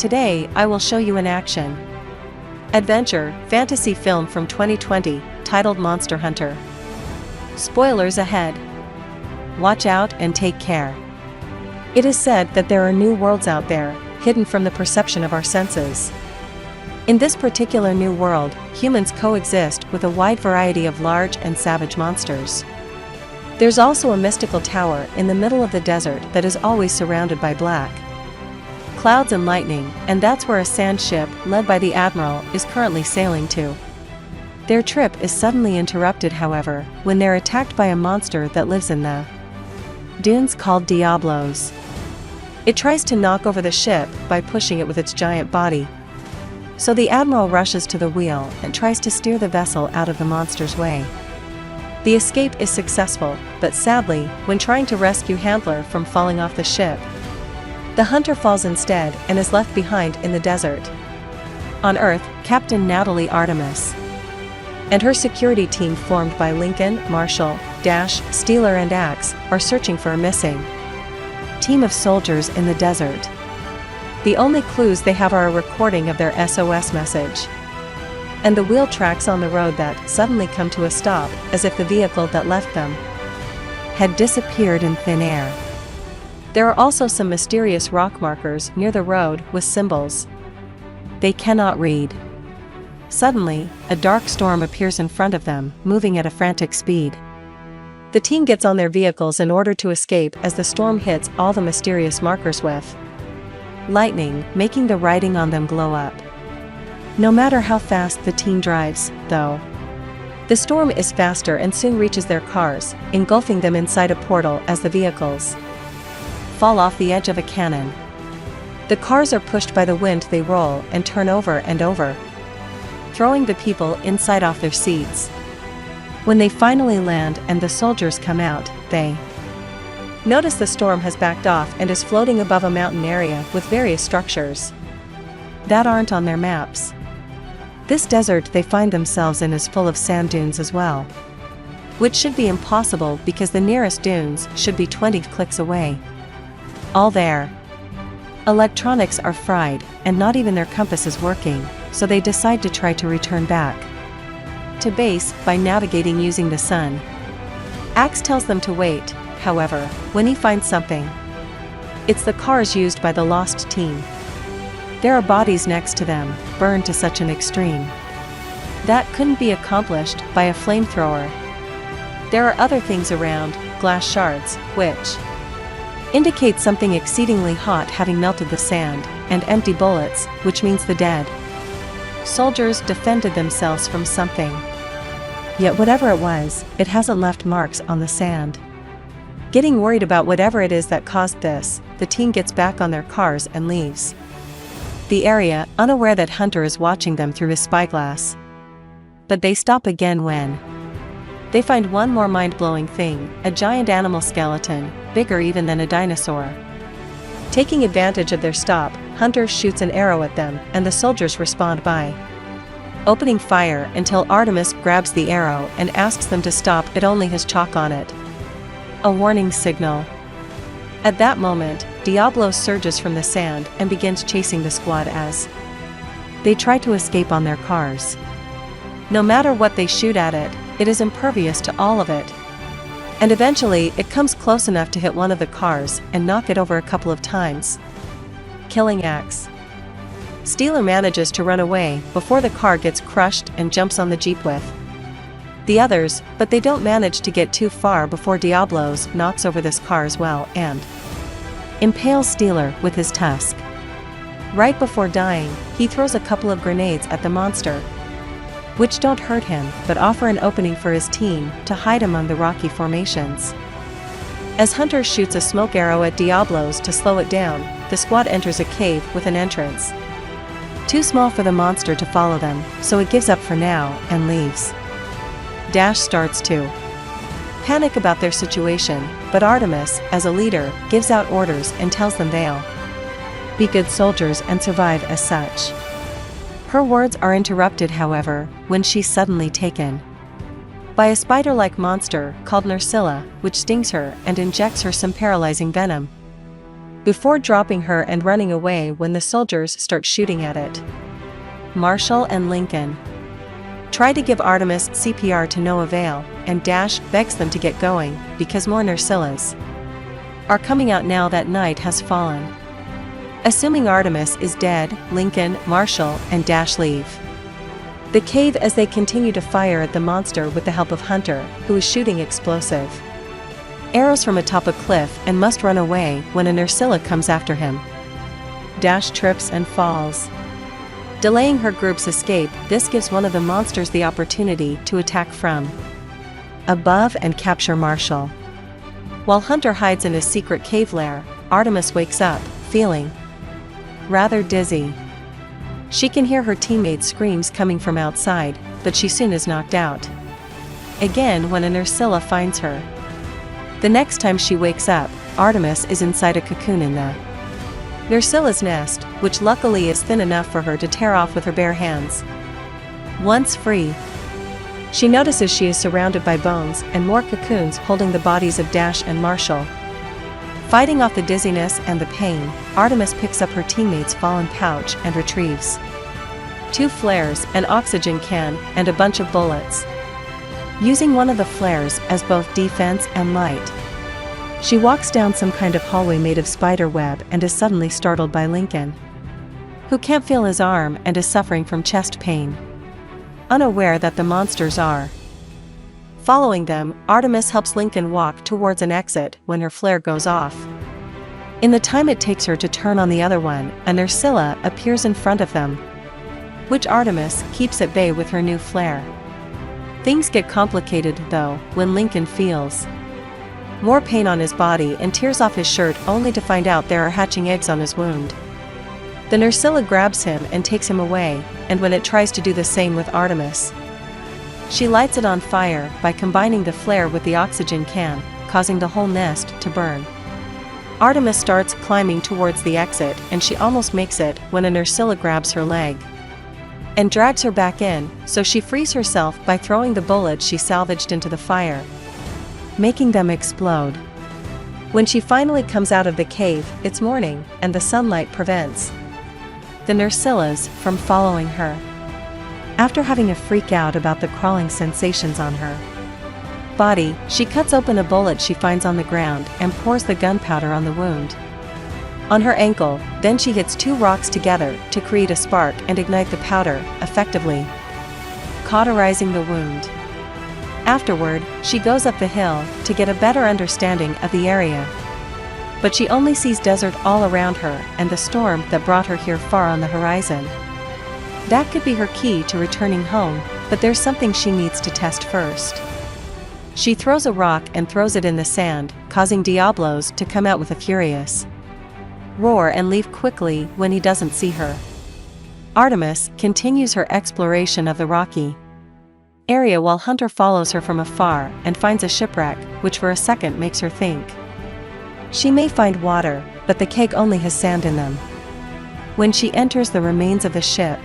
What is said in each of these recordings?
today I will show you in action. Adventure, fantasy film from 2020, titled Monster Hunter. Spoilers ahead. Watch out and take care. It is said that there are new worlds out there, hidden from the perception of our senses. In this particular new world, humans coexist with a wide variety of large and savage monsters. There's also a mystical tower in the middle of the desert that is always surrounded by black clouds and lightning, and that's where a sand ship, led by the Admiral, is currently sailing to. Their trip is suddenly interrupted, however, when they're attacked by a monster that lives in the dunes called Diablos. It tries to knock over the ship by pushing it with its giant body. So the Admiral rushes to the wheel and tries to steer the vessel out of the monster's way. The escape is successful, but sadly, when trying to rescue Handler from falling off the ship, the hunter falls instead and is left behind in the desert. On Earth, Captain Natalie Artemis and her security team, formed by Lincoln, Marshall, Dash, Steeler and Axe, are searching for a missing team of soldiers in the desert. The only clues they have are a recording of their SOS message and the wheel tracks on the road that suddenly come to a stop, as if the vehicle that left them had disappeared in thin air. There are also some mysterious rock markers near the road with symbols they cannot read. Suddenly, a dark storm appears in front of them, moving at a frantic speed. The team gets on their vehicles in order to escape as the storm hits all the mysterious markers with lightning, making the writing on them glow up. No matter how fast the team drives, though, the storm is faster and soon reaches their cars, engulfing them inside a portal as the vehicles fall off the edge of a cannon. The cars are pushed by the wind, they roll and turn over and over, throwing the people inside off their seats. When they finally land and the soldiers come out, they notice the storm has backed off and is floating above a mountain area with various structures that aren't on their maps. This desert they find themselves in is full of sand dunes as well, which should be impossible because the nearest dunes should be 20 clicks away. All their electronics are fried, and not even their compass is working, so they decide to try to return back to base by navigating using the sun. Axe tells them to wait, however, when he finds something. It's the cars used by the lost team. There are bodies next to them, burned to such an extreme that couldn't be accomplished by a flamethrower. There are other things around, glass shards, which indicate something exceedingly hot having melted the sand, and empty bullets, which means the dead soldiers defended themselves from something. Yet whatever it was, it hasn't left marks on the sand. Getting worried about whatever it is that caused this, the team gets back on their cars and leaves the area, unaware that Hunter is watching them through his spyglass. But they stop again when they find one more mind-blowing thing, a giant animal skeleton, bigger even than a dinosaur. Taking advantage of their stop, Hunter shoots an arrow at them, and the soldiers respond by opening fire until Artemis grabs the arrow and asks them to stop. It only has chalk on it, a warning signal. At that moment, Diablo surges from the sand and begins chasing the squad as they try to escape on their cars. No matter what they shoot at it, it is impervious to all of it. And eventually, it comes close enough to hit one of the cars and knock it over a couple of times, killing Axe. Steeler manages to run away before the car gets crushed and jumps on the jeep with the others, but they don't manage to get too far before Diablos knocks over this car as well and impales Steeler with his tusk. Right before dying, he throws a couple of grenades at the monster, which don't hurt him but offer an opening for his team to hide among the rocky formations. As Hunter shoots a smoke arrow at Diablos to slow it down, the squad enters a cave with an entrance too small for the monster to follow them, so it gives up for now and leaves. Dash starts to panic about their situation, but Artemis, as a leader, gives out orders and tells them they'll be good soldiers and survive as such. Her words are interrupted, however, when she's suddenly taken by a spider-like monster called Nursilla, which stings her and injects her some paralyzing venom. before dropping her and running away when the soldiers start shooting at it. Marshall and Lincoln try to give Artemis CPR to no avail, and Dash begs them to get going, because more Nersillas are coming out now that night has fallen. Assuming Artemis is dead, Lincoln, Marshall, and Dash leave the cave as they continue to fire at the monster with the help of Hunter, who is shooting explosive arrows from atop a cliff and must run away when a Nersilla comes after him. Dash trips and falls, delaying her group's escape. This gives one of the monsters the opportunity to attack from above and capture Marshall. While Hunter hides in his secret cave lair, Artemis wakes up, feeling rather dizzy. She can hear her teammates' screams coming from outside, but she soon is knocked out again when a Nersilla finds her. The next time she wakes up, Artemis is inside a cocoon in the Nersilla's nest, which luckily is thin enough for her to tear off with her bare hands. Once free, she notices she is surrounded by bones and more cocoons holding the bodies of Dash and Marshall. Fighting off the dizziness and the pain, Artemis picks up her teammate's fallen pouch and retrieves 2 flares, an oxygen can, and a bunch of bullets. Using one of the flares as both defense and light, she walks down some kind of hallway made of spider web and is suddenly startled by Lincoln, who can't feel his arm and is suffering from chest pain. Unaware that the monsters are following them, Artemis helps Lincoln walk towards an exit when her flare goes off. In the time it takes her to turn on the other one, a Nersilla appears in front of them, which Artemis keeps at bay with her new flare. Things get complicated, though, when Lincoln feels more pain on his body and tears off his shirt only to find out there are hatching eggs on his wound. The Nersilla grabs him and takes him away, and when it tries to do the same with Artemis, she lights it on fire by combining the flare with the oxygen can, causing the whole nest to burn. Artemis starts climbing towards the exit and she almost makes it when a Nersilla grabs her leg and drags her back in, so she frees herself by throwing the bullets she salvaged into the fire, making them explode. When she finally comes out of the cave, it's morning, and the sunlight prevents the Nersillas from following her. After having a freak out about the crawling sensations on her body, she cuts open a bullet she finds on the ground and pours the gunpowder on the wound on her ankle. Then she hits 2 rocks together to create a spark and ignite the powder, effectively cauterizing the wound. Afterward, she goes up the hill to get a better understanding of the area. But she only sees desert all around her and the storm that brought her here far on the horizon. That could be her key to returning home, but there's something she needs to test first. She throws a rock and throws it in the sand, causing Diablos to come out with a furious roar and leave quickly when he doesn't see her. Artemis continues her exploration of the rocky area while Hunter follows her from afar and finds a shipwreck, which for a second makes her think she may find water, but the cake only has sand in them. When she enters the remains of the ship,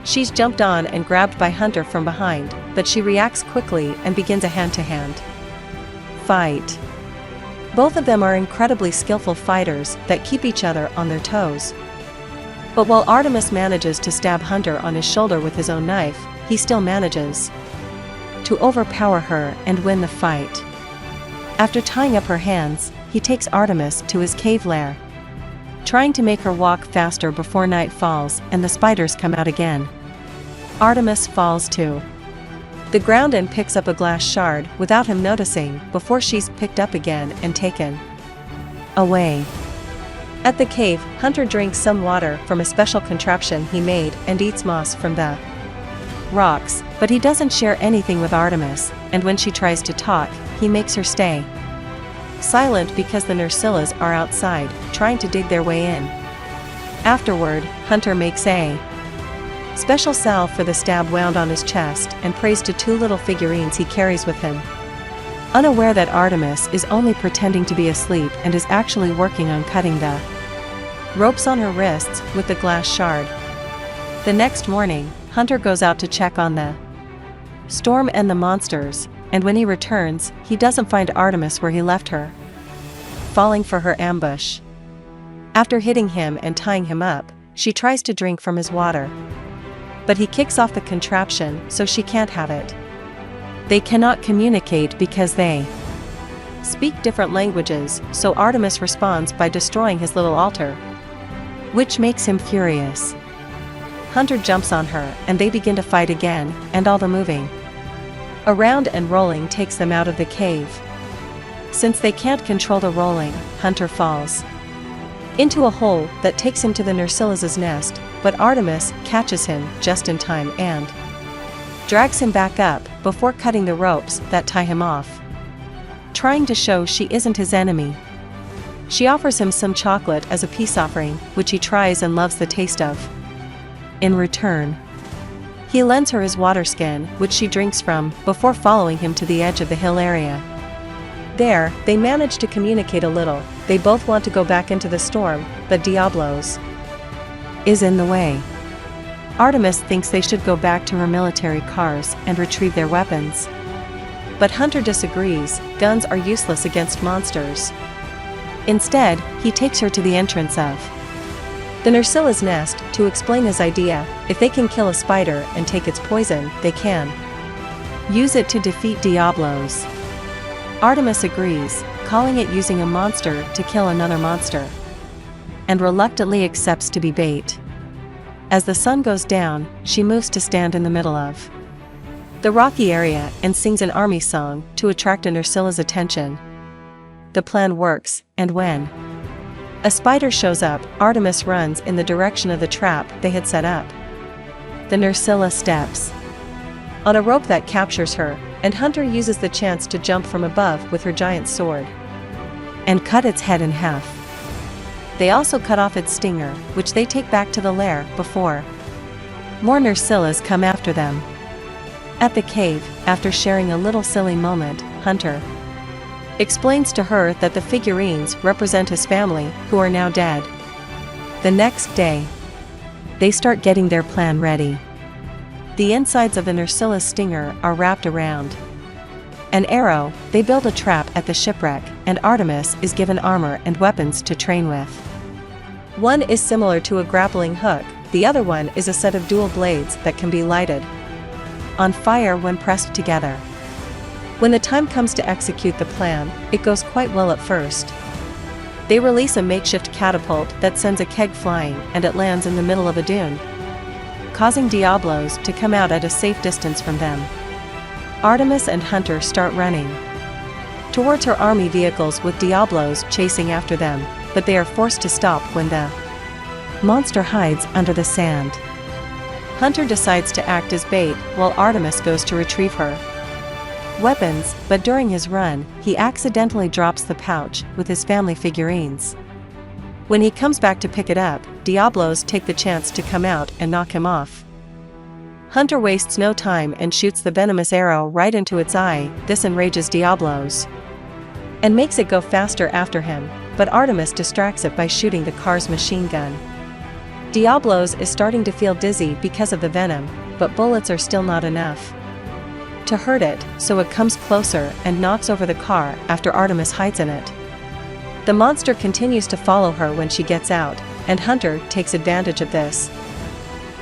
she's jumped on and grabbed by Hunter from behind, but she reacts quickly and begins a hand-to-hand fight. Both of them are incredibly skillful fighters that keep each other on their toes. But while Artemis manages to stab Hunter on his shoulder with his own knife, he still manages to overpower her and win the fight. After tying up her hands, he takes Artemis to his cave lair, trying to make her walk faster before night falls and the spiders come out again. Artemis falls to the ground and picks up a glass shard without him noticing before she's picked up again and taken away. At the cave, Hunter drinks some water from a special contraption he made and eats moss from the rocks, but he doesn't share anything with Artemis, and when she tries to talk, he makes her stay silent because the Nersillas are outside, trying to dig their way in. Afterward, Hunter makes a special salve for the stab wound on his chest and prays to 2 little figurines he carries with him, unaware that Artemis is only pretending to be asleep and is actually working on cutting the ropes on her wrists with the glass shard. The next morning, Hunter goes out to check on the storm and the monsters, and when he returns, he doesn't find Artemis where he left her, falling for her ambush. After hitting him and tying him up, she tries to drink from his water. But he kicks off the contraption, so she can't have it. They cannot communicate because they speak different languages, so Artemis responds by destroying his little altar, which makes him furious. Hunter jumps on her and they begin to fight again, and all the moving around and rolling takes them out of the cave. Since they can't control the rolling, Hunter falls into a hole that takes him to the Nersilla's nest, but Artemis catches him just in time and drags him back up before cutting the ropes that tie him off. Trying to show she isn't his enemy, she offers him some chocolate as a peace offering, which he tries and loves the taste of. In return, he lends her his water skin, which she drinks from, before following him to the edge of the hill area. There, they manage to communicate a little. They both want to go back into the storm, but Diablos is in the way. Artemis thinks they should go back to her military cars and retrieve their weapons. But Hunter disagrees. Guns are useless against monsters. Instead, he takes her to the entrance of the Nersilla's nest to explain his idea. If they can kill a spider and take its poison, they can use it to defeat Diablos. Artemis agrees, calling it using a monster to kill another monster, and reluctantly accepts to be bait. As the sun goes down, she moves to stand in the middle of the rocky area and sings an army song to attract Nersilla's attention. The plan works, and when a spider shows up, Artemis runs in the direction of the trap they had set up. The Nersilla steps on a rope that captures her, and Hunter uses the chance to jump from above with her giant sword and cut its head in half. They also cut off its stinger, which they take back to the lair before more Nersillas come after them. At the cave, after sharing a little silly moment, Hunter explains to her that the figurines represent his family, who are now dead. The next day, they start getting their plan ready. The insides of the Nersilla's stinger are wrapped around an arrow. They build a trap at the shipwreck, and Artemis is given armor and weapons to train with. One is similar to a grappling hook, the other one is a set of dual blades that can be lighted on fire when pressed together. When the time comes to execute the plan, it goes quite well at first. They release a makeshift catapult that sends a keg flying, and it lands in the middle of a dune, causing Diablos to come out at a safe distance from them. Artemis and Hunter start running towards her army vehicles with Diablos chasing after them, but they are forced to stop when the monster hides under the sand. Hunter decides to act as bait while Artemis goes to retrieve her weapons, but during his run, he accidentally drops the pouch with his family figurines. When he comes back to pick it up, Diablos take the chance to come out and knock him off. Hunter wastes no time and shoots the venomous arrow right into its eye. This enrages Diablos and makes it go faster after him, but Artemis distracts it by shooting the car's machine gun. Diablos is starting to feel dizzy because of the venom, but bullets are still not enough to hurt it, so it comes closer and knocks over the car after Artemis hides in it. The monster continues to follow her when she gets out, and Hunter takes advantage of this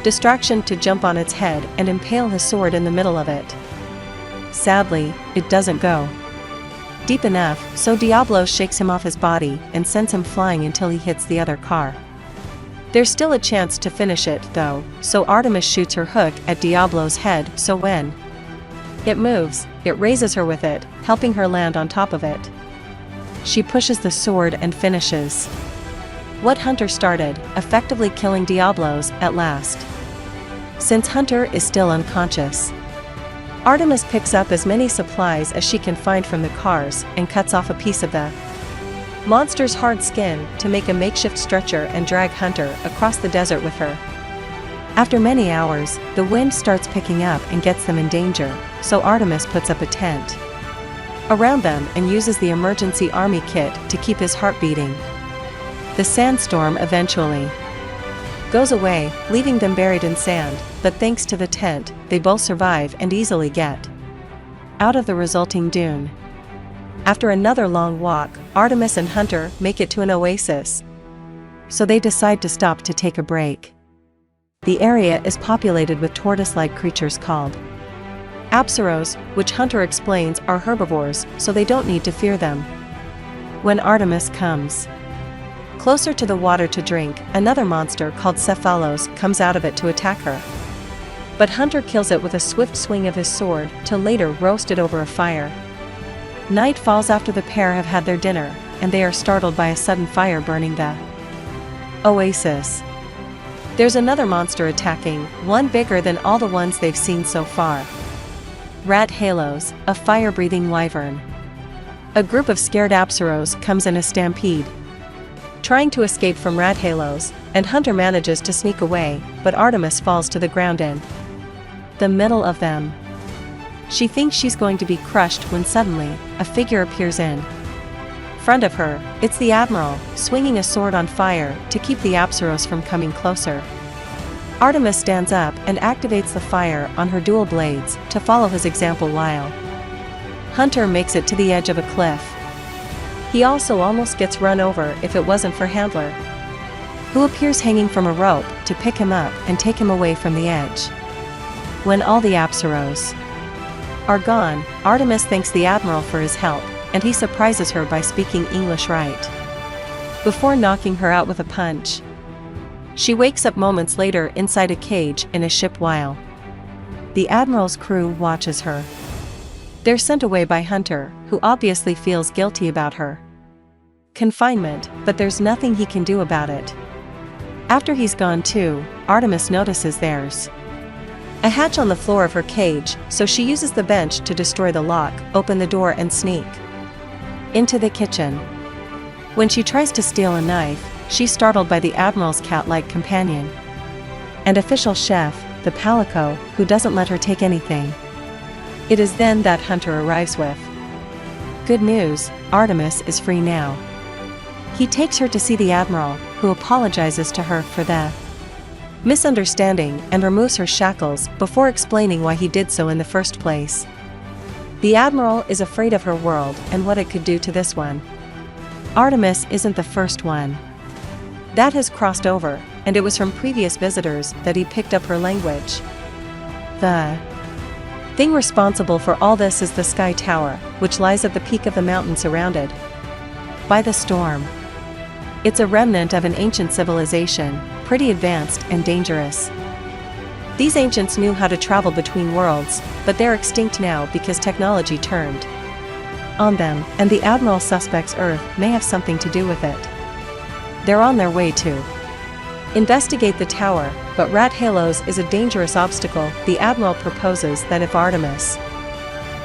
distraction to jump on its head and impale his sword in the middle of it. Sadly, it doesn't go deep enough, so Diablos shakes him off his body and sends him flying until he hits the other car. There's still a chance to finish it, though, so Artemis shoots her hook at Diablo's head, so when it moves, it raises her with it, helping her land on top of it. She pushes the sword and finishes what Hunter started, effectively killing Diablos at last. Since Hunter is still unconscious, Artemis picks up as many supplies as she can find from the cars and cuts off a piece of the monster's hard skin to make a makeshift stretcher and drag Hunter across the desert with her. After many hours, the wind starts picking up and gets them in danger, so Artemis puts up a tent around them and uses the emergency army kit to keep his heart beating. The sandstorm eventually goes away, leaving them buried in sand, but thanks to the tent, they both survive and easily get out of the resulting dune. After another long walk, Artemis and Hunter make it to an oasis. so they decide to stop to take a break. The area is populated with tortoise-like creatures called Apsaros, which Hunter explains are herbivores, so they don't need to fear them. When Artemis comes closer to the water to drink, another monster called Cephalos comes out of it to attack her. But Hunter kills it with a swift swing of his sword, to later roast it over a fire. Night falls after the pair have had their dinner, and they are startled by a sudden fire burning the oasis. There's another monster attacking, one bigger than all the ones they've seen so far. Rat Halos, a fire-breathing wyvern. A group of scared Apsaros comes in a stampede, trying to escape from Rat Halos, and Hunter manages to sneak away, but Artemis falls to the ground in the middle of them. She thinks she's going to be crushed when suddenly, a figure appears in front of her. It's the Admiral, swinging a sword on fire to keep the Apsaros from coming closer. Artemis stands up and activates the fire on her dual blades to follow his example while Hunter makes it to the edge of a cliff. He also almost gets run over if it wasn't for Handler, who appears hanging from a rope to pick him up and take him away from the edge. When all the Apsaros are gone, Artemis thanks the Admiral for his help, and he surprises her by speaking English right before knocking her out with a punch. She wakes up moments later inside a cage in a ship while the Admiral's crew watches her. They're sent away by Hunter, who obviously feels guilty about her confinement, but there's nothing he can do about it. After he's gone too, Artemis notices there's a hatch on the floor of her cage, so she uses the bench to destroy the lock, open the door and sneak into the kitchen. When she tries to steal a knife, she's startled by the Admiral's cat-like companion and official chef, the Palico, who doesn't let her take anything. It is then that Hunter arrives with good news: Artemis is free now. He takes her to see the Admiral, who apologizes to her for the misunderstanding and removes her shackles before explaining why he did so in the first place. The Admiral is afraid of her world and what it could do to this one. Artemis isn't the first one that has crossed over, and it was from previous visitors that he picked up her language. The thing responsible for all this is the Sky Tower, which lies at the peak of the mountain surrounded by the storm. It's a remnant of an ancient civilization, pretty advanced and dangerous. These ancients knew how to travel between worlds, but they're extinct now because technology turned on them, and the Admiral suspects Earth may have something to do with it. They're on their way to investigate the tower, but Rat Halos is a dangerous obstacle. The Admiral proposes that if Artemis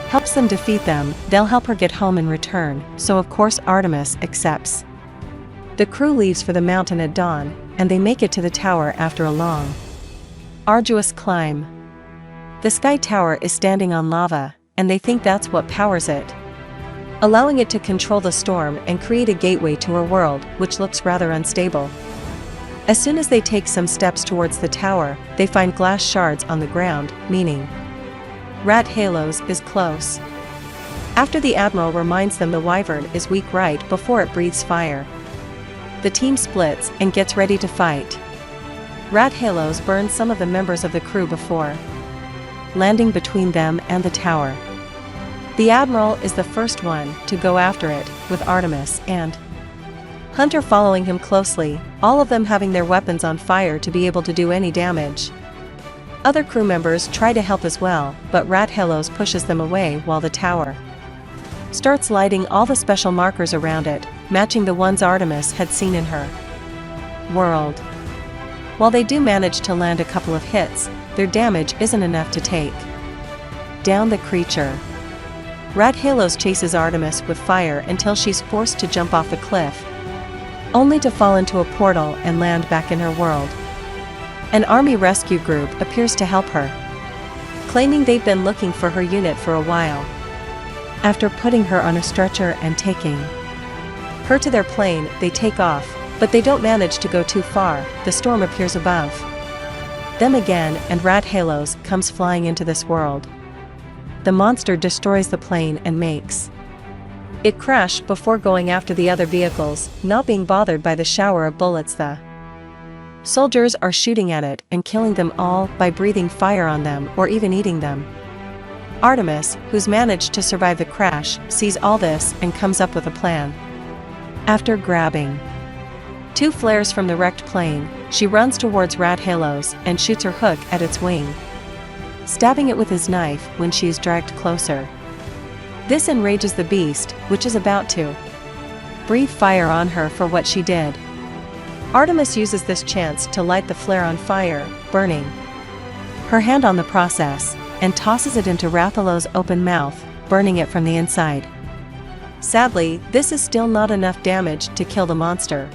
helps them defeat them, they'll help her get home in return, so of course Artemis accepts. The crew leaves for the mountain at dawn, and they make it to the tower after a long, arduous climb. The Sky Tower is standing on lava, and they think that's what powers it, allowing it to control the storm and create a gateway to her world, which looks rather unstable. As soon as they take some steps towards the tower, they find glass shards on the ground, meaning Rat Halos is close. After the Admiral reminds them the wyvern is weak right before it breathes fire, the team splits and gets ready to fight. Rat Halos burn some of the members of the crew before landing between them and the tower. The Admiral is the first one to go after it, with Artemis and Hunter following him closely, all of them having their weapons on fire to be able to do any damage. Other crew members try to help as well, but Rat Halos pushes them away while the tower starts lighting all the special markers around it, matching the ones Artemis had seen in her world. While they do manage to land a couple of hits, their damage isn't enough to take down the creature. Rat Halos chases Artemis with fire until she's forced to jump off the cliff, only to fall into a portal and land back in her world. An army rescue group appears to help her, claiming they've been looking for her unit for a while. After putting her on a stretcher and taking her to their plane, they take off, but they don't manage to go too far. The storm appears above them again, and Rat Halos comes flying into this world. The monster destroys the plane and makes It crashed before going after the other vehicles, not being bothered by the shower of bullets the soldiers are shooting at it and killing them all by breathing fire on them or even eating them. Artemis, who's managed to survive the crash, sees all this and comes up with a plan. After grabbing 2 flares from the wrecked plane, she runs towards Rat Halos and shoots her hook at its wing, stabbing it with his knife when she is dragged closer. This enrages the beast, which is about to breathe fire on her for what she did. Artemis uses this chance to light the flare on fire, burning her hand on the process, and tosses it into Rathalos' open mouth, burning it from the inside. Sadly, this is still not enough damage to kill the monster.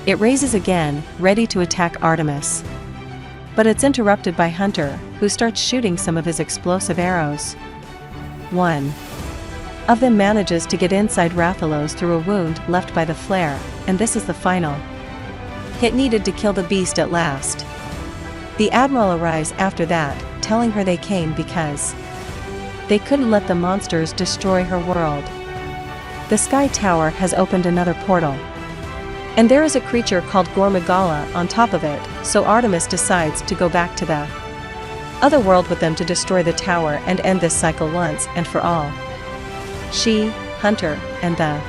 It raises again, ready to attack Artemis. But it's interrupted by Hunter, who starts shooting some of his explosive arrows. One of them manages to get inside Rathalos through a wound left by the flare, and this is the final hit needed to kill the beast at last. The Admiral arrives after that, telling her they came because they couldn't let the monsters destroy her world. The Sky Tower has opened another portal, and there is a creature called Gormagala on top of it, so Artemis decides to go back to the other world with them to destroy the tower and end this cycle once and for all. She, Hunter, and the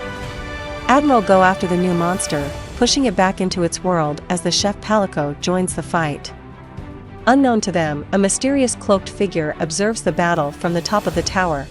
Admiral go after the new monster, pushing it back into its world as the Chef Palico joins the fight. Unknown to them, a mysterious cloaked figure observes the battle from the top of the tower,